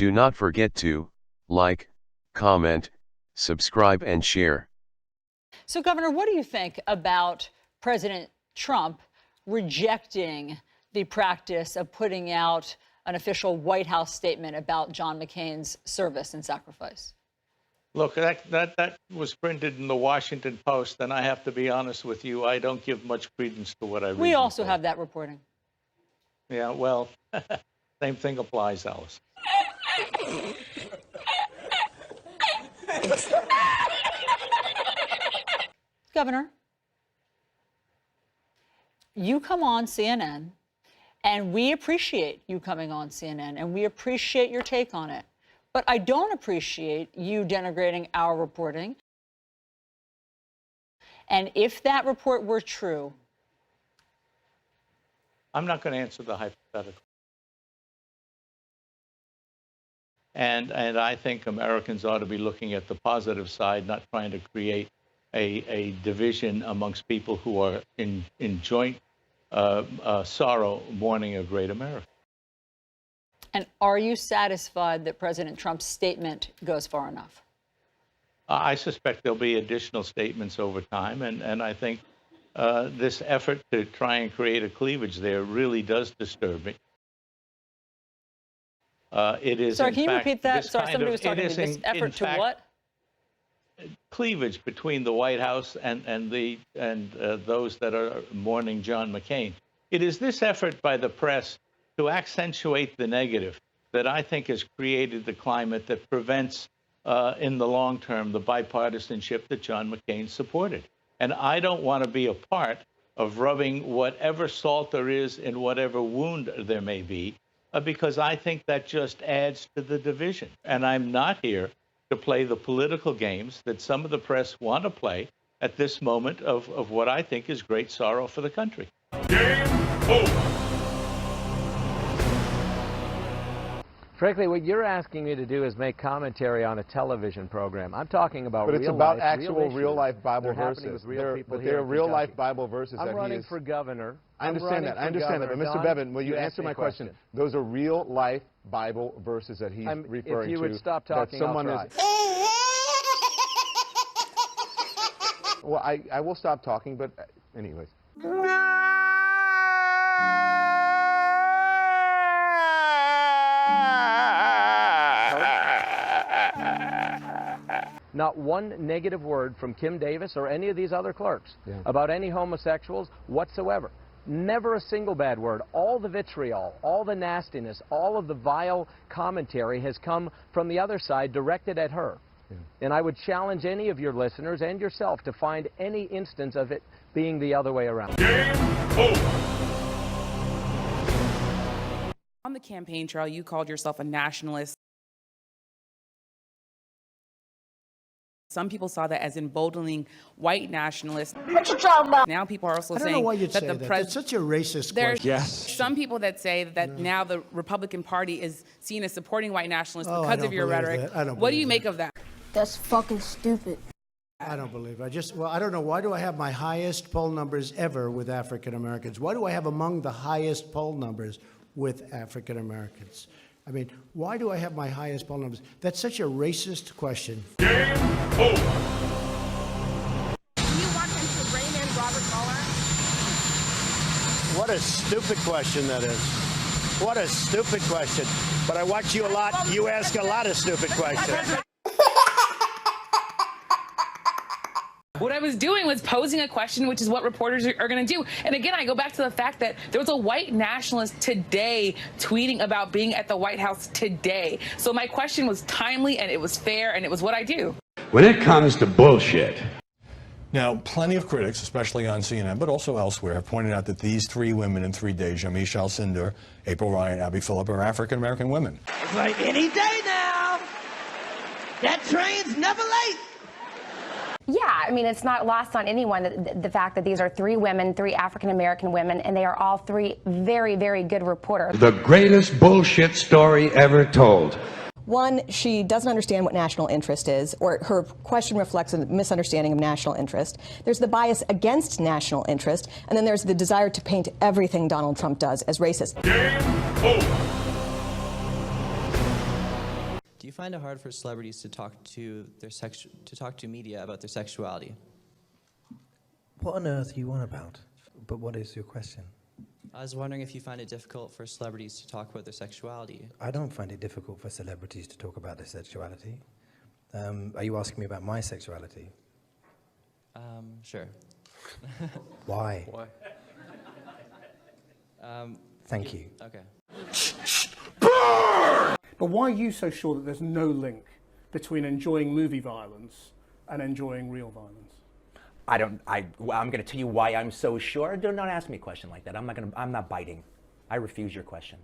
Do not forget to like, comment, subscribe and share. So, Governor, what do you think about President Trump rejecting the practice of putting out an official White House statement about John McCain's service and sacrifice? Look, that was printed in the Washington Post, and I have to be honest with you, I don't give much credence to what I read. We also have that reporting. Yeah, well, same thing applies, Alice. Governor, you come on CNN, and we appreciate you coming on CNN, and we appreciate your take on it. But I don't appreciate you denigrating our reporting. And if that report were true, I'm not going to answer the hypothetical. And I think Americans ought to be looking at the positive side, not trying to create a division amongst people who are in joint sorrow mourning a great America. and are you satisfied that President Trump's statement goes far enough? I suspect there'll be additional statements over time, and I think this effort to try and create a cleavage there really does disturb me. It is. Sorry, can you repeat that? Sorry, somebody was talking to me. This effort to what? Cleavage between the White House and those that are mourning John McCain. It is this effort by the press to accentuate the negative that I think has created the climate that prevents, in the long term, the bipartisanship that John McCain supported. And I don't want to be a part of rubbing whatever salt there is in whatever wound there may be, because I think that just adds to the division. And I'm not here to play the political games that some of the press want to play at this moment of what I think is great sorrow for the country. Game over. Frankly, what you're asking me to do is make commentary on a television program. I'm talking about but real it's about life, actual real-life Bible They're verses. But they're real-life Bible verses. I'm running for governor. I understand that. I understand that. But Mr. Bevin, will you answer my question? Those are real-life Bible verses that he's referring to. If you would stop talking, I'll try. Well, I will stop talking, but anyways. Not one negative word from Kim Davis or any of these other clerks about any homosexuals whatsoever. Never a single bad word. All the vitriol, all the nastiness, all of the vile commentary has come from the other side directed at her. And I would challenge any of your listeners and yourself to find any instance of it being the other way around. Game over. On the campaign trail, you called yourself a nationalist. Some people saw that as emboldening white nationalists. What you talking about? Now people are also I don't saying know why you'd that say the that. president. That's such a racist There's question. some people that say that now the Republican Party is seen as supporting white nationalists because of your rhetoric. What do you make of that? That's fucking stupid. I don't believe it. I don't know. Why do I have my highest poll numbers ever with African Americans? Why do I have among the highest poll numbers with African Americans? I mean, why do I have my highest poll numbers? That's such a racist question. Game over. Do you want him to rein in Robert Mueller? What a stupid question that is. What a stupid question. But I watch you a lot. You ask a lot of stupid questions. What I was doing was posing a question, which is what reporters are going to do. And again, I go back to the fact that there was a white nationalist today tweeting about being at the White House today. So my question was timely, and it was fair, and it was what I do. When it comes to bullshit. Now, plenty of critics, especially on CNN, but also elsewhere, have pointed out that these 3 women in 3 days, Yamiche Alcindor, April Ryan, Abby Phillip, are African-American women. It's like any day now. That train's never late. Yeah, I mean, it's not lost on anyone that the fact that these are 3 women, 3 African-American women, and they are all 3 very, very good reporters. The greatest bullshit story ever told. One, she doesn't understand what national interest is, or her question reflects a misunderstanding of national interest. There's the bias against national interest, and then there's the desire to paint everything Donald Trump does as racist. Game over. Do you find it hard for celebrities to talk to media about their sexuality? What on earth are you on about? But what is your question? I was wondering if you find it difficult for celebrities to talk about their sexuality. I don't find it difficult for celebrities to talk about their sexuality. Are you asking me about my sexuality? Sure. Why? Why? Thank you. Okay. But why are you so sure that there's no link between enjoying movie violence and enjoying real violence? I'm going to tell you why I'm so sure. Do not ask me a question like that. I'm not biting. I refuse your question.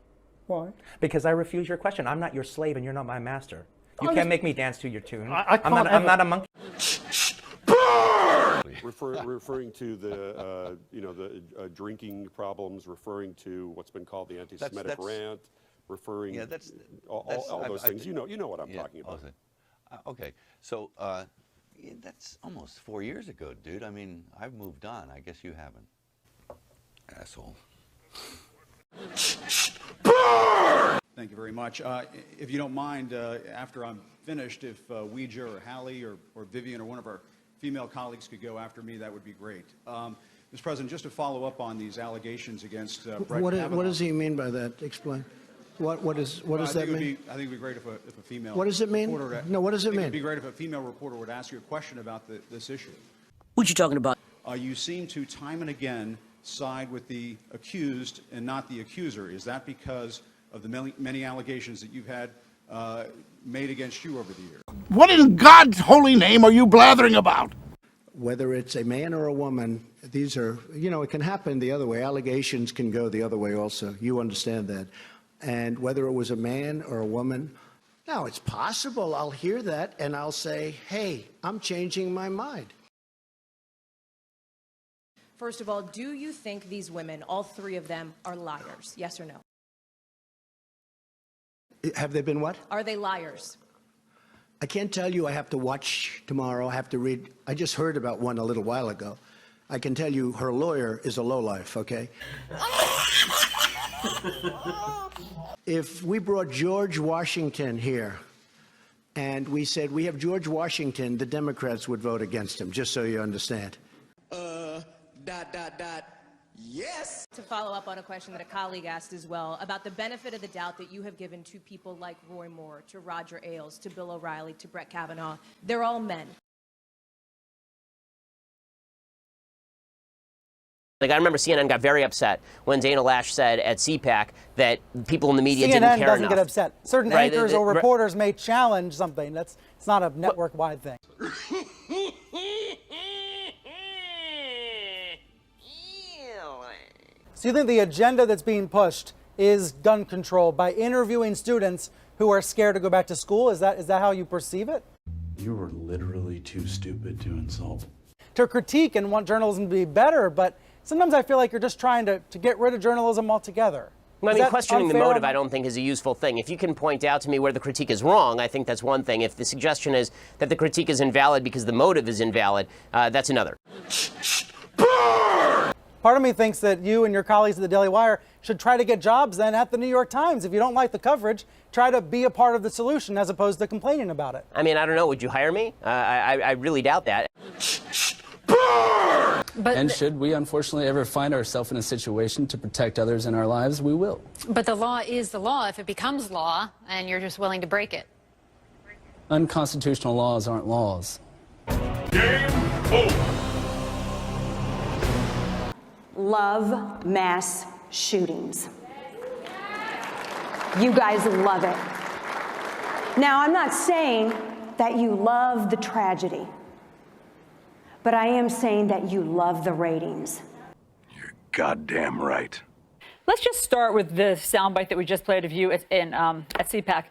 Why? Because I refuse your question. I'm not your slave and you're not my master. You can't make me dance to your tune. I'm not a monkey. Referring to the, the drinking problems, referring to what's been called the anti-Semitic rant, referring all those things. You know what I'm talking about. Okay, so that's almost 4 years ago, dude. I mean, I've moved on. I guess you haven't. Asshole. Thank you very much. If you don't mind, after I'm finished, if Ouija or Hallie or Vivian or one of our female colleagues could go after me, that would be great. Mr. President, just to follow up on these allegations against Brett Kavanaugh. What does he mean by that? Explain. What does that mean? I think it would be great if a female. What does it mean? No, what does it mean? It would be great if a female reporter would ask you a question about this issue. What you talking about? You seem to time and again side with the accused and not the accuser. Is that because of the many allegations that you've had made against you over the years? What in God's holy name are you blathering about? Whether it's a man or a woman, these are, it can happen the other way. Allegations can go the other way also. You understand that. And whether it was a man or a woman, now it's possible I'll hear that and I'll say, hey, I'm changing my mind. First of all, do you think these women, all three of them, are liars? Yes or no? Have they been what? Are they liars? I can't tell you. I have to watch tomorrow. I have to read. I just heard about one a little while ago. I can tell you her lawyer is a lowlife, okay? If we brought George Washington here and we said we have George Washington, the Democrats would vote against him, just so you understand. Yes. To follow up on a question that a colleague asked as well about the benefit of the doubt that you have given to people like Roy Moore, to Roger Ailes, to Bill O'Reilly, to Brett Kavanaugh. They're all men. Like, I remember CNN got very upset when Dana Loesch said at CPAC that people in the media didn't care enough. CNN doesn't get upset. Certain anchors or reporters may challenge something. It's not a network-wide thing. So you think the agenda that's being pushed is gun control by interviewing students who are scared to go back to school? Is that how you perceive it? You were literally too stupid to insult. To critique and want journalism to be better, but sometimes I feel like you're just trying to get rid of journalism altogether. I mean, questioning the motive, I don't think, is a useful thing. If you can point out to me where the critique is wrong, I think that's one thing. If the suggestion is that the critique is invalid because the motive is invalid, that's another. Part of me thinks that you and your colleagues at the Daily Wire should try to get jobs then at the New York Times. If you don't like the coverage, try to be a part of the solution as opposed to complaining about it. I mean, I don't know. Would you hire me? I really doubt that. And should we unfortunately ever find ourselves in a situation to protect others in our lives, we will. But the law is the law if it becomes law and you're just willing to break it. Unconstitutional laws aren't laws. Game over. Love mass shootings. You guys love it. Now, I'm not saying that you love the tragedy, but I am saying that you love the ratings. You're goddamn right. Let's just start with the soundbite that we just played of you at CPAC.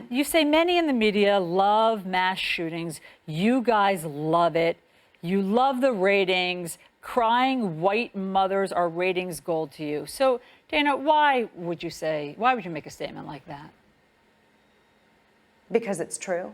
You say many in the media love mass shootings. You guys love it. You love the ratings. Crying white mothers are ratings gold to you. So, Dana, why would you make a statement like that? Because it's true.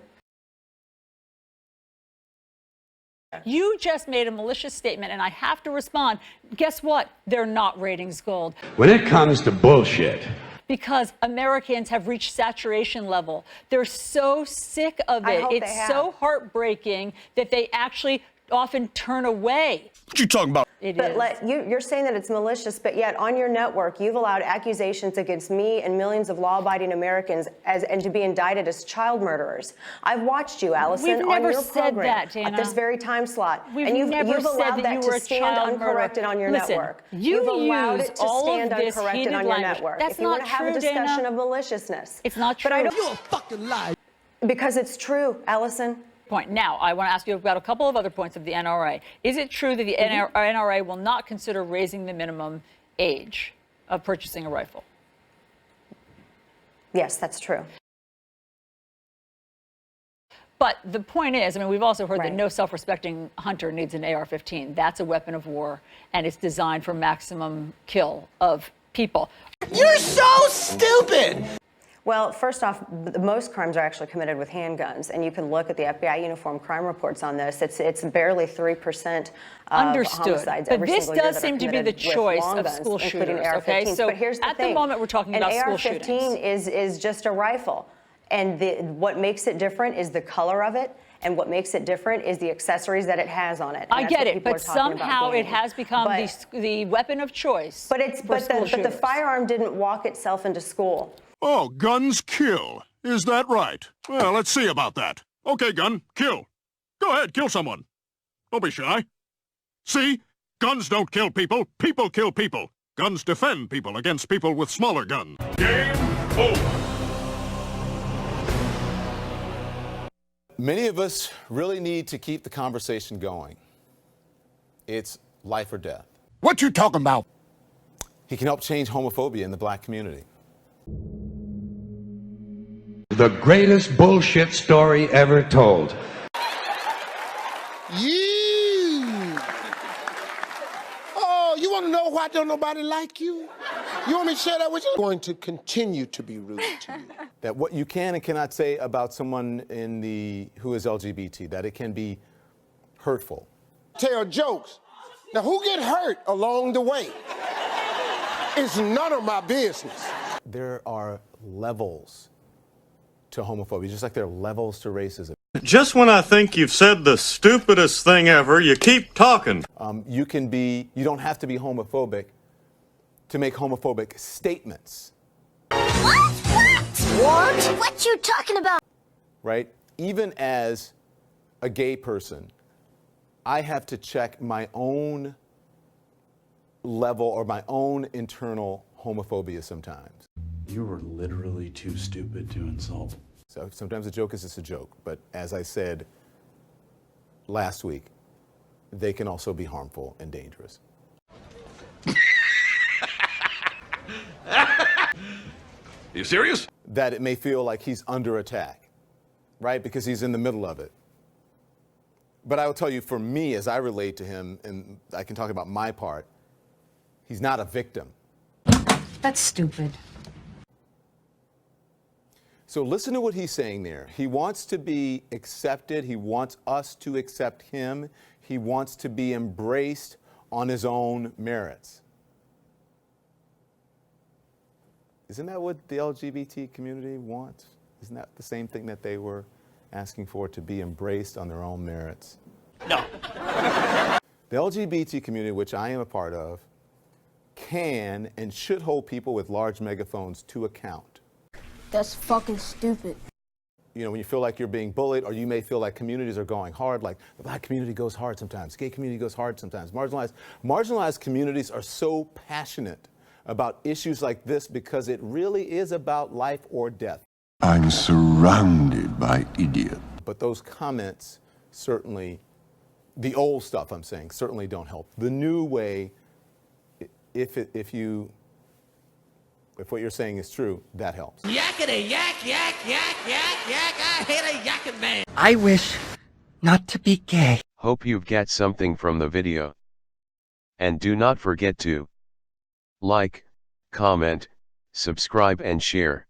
You just made a malicious statement, and I have to respond. Guess what? They're not ratings gold. When it comes to bullshit. because Americans have reached saturation level. They're so sick of I it. hope It's they have. so heartbreaking that they actually often turn away. What you talking about? It But is. you're saying that it's malicious, but yet on your network, you've allowed accusations against me and millions of law-abiding Americans and to be indicted as child murderers. I've watched you, Allison, We've on never your said program that, Dana. at this very time slot, We've and you've never said allowed that you that were to a stand child murderer. uncorrected on your Listen, network. you You've allowed use it to all stand of this uncorrected heated on your language. network. That's If you want not to have a true, discussion Dana. of maliciousness, It's not true. But I don't. You're a fucking liar. Because it's true, Allison. Point. Now, I want to ask you about a couple of other points of the NRA. Is it true that the NRA will not consider raising the minimum age of purchasing a rifle? Yes, that's true. But the point is, I mean, we've also heard Right. that no self-respecting hunter needs an AR-15. That's a weapon of war, and it's designed for maximum kill of people. You're so stupid. Well, first off, most crimes are actually committed with handguns, and you can look at the FBI uniform crime reports on this. It's barely 3% of Understood. homicides But every this single year does that are seem to be the committed with choice long of guns, school including shooters, AR-15s. okay? So but here's the at the thing. moment, we're talking about school shootings. An AR-15 is just a rifle, and what makes it different is the color of it. And what makes it different is the accessories that it has on it. And I that's get what it, people but are talking about somehow it gaining. has become But- the weapon of choice. But the shooters. firearm didn't walk itself into school. Oh, guns kill. Is that right? Well, let's see about that. Okay, gun, kill. Go ahead, kill someone. Don't be shy. See? Guns don't kill people. People kill people. Guns defend people against people with smaller guns. Game over. Many of us really need to keep the conversation going. It's life or death. What you talking about? He can help change homophobia in the black community. The greatest bullshit story ever told. You. Oh, you want to know why don't nobody like you? You want me to share that with you? I'm going to continue to be rude to you. That what you can and cannot say about someone who is LGBT, that it can be hurtful. Tell jokes. Now, who get hurt along the way? It's none of my business. There are levels to homophobia, just like there are levels to racism. Just when I think you've said the stupidest thing ever, you keep talking. You don't have to be homophobic to make homophobic statements. What? What you talking about? Right? Even as a gay person, I have to check my own level or my own internal homophobia sometimes. You were literally too stupid to insult. So sometimes a joke is just a joke, but as I said last week, they can also be harmful and dangerous. You serious? That it may feel like he's under attack, right? Because he's in the middle of it. But I will tell you, for me, as I relate to him, and I can talk about my part, he's not a victim. That's stupid. So listen to what he's saying there. He wants to be accepted. He wants us to accept him. He wants to be embraced on his own merits. Isn't that what the LGBT community wants? Isn't that the same thing that they were asking for, to be embraced on their own merits? No. The LGBT community, which I am a part of, can and should hold people with large megaphones to account. That's fucking stupid. You know, when you feel like you're being bullied, or you may feel like communities are going hard, like the black community goes hard sometimes, gay community goes hard sometimes, marginalized communities are so passionate about issues like this because it really is about life or death. I'm surrounded by idiots. But those comments certainly, the old stuff I'm saying, certainly don't help. The new way, if what you're saying is true, that helps. Yakety yak, yak, yak, yak, yak. I hate a yakking man. I wish not to be gay. Hope you've got something from the video. And do not forget to like, comment, subscribe and share.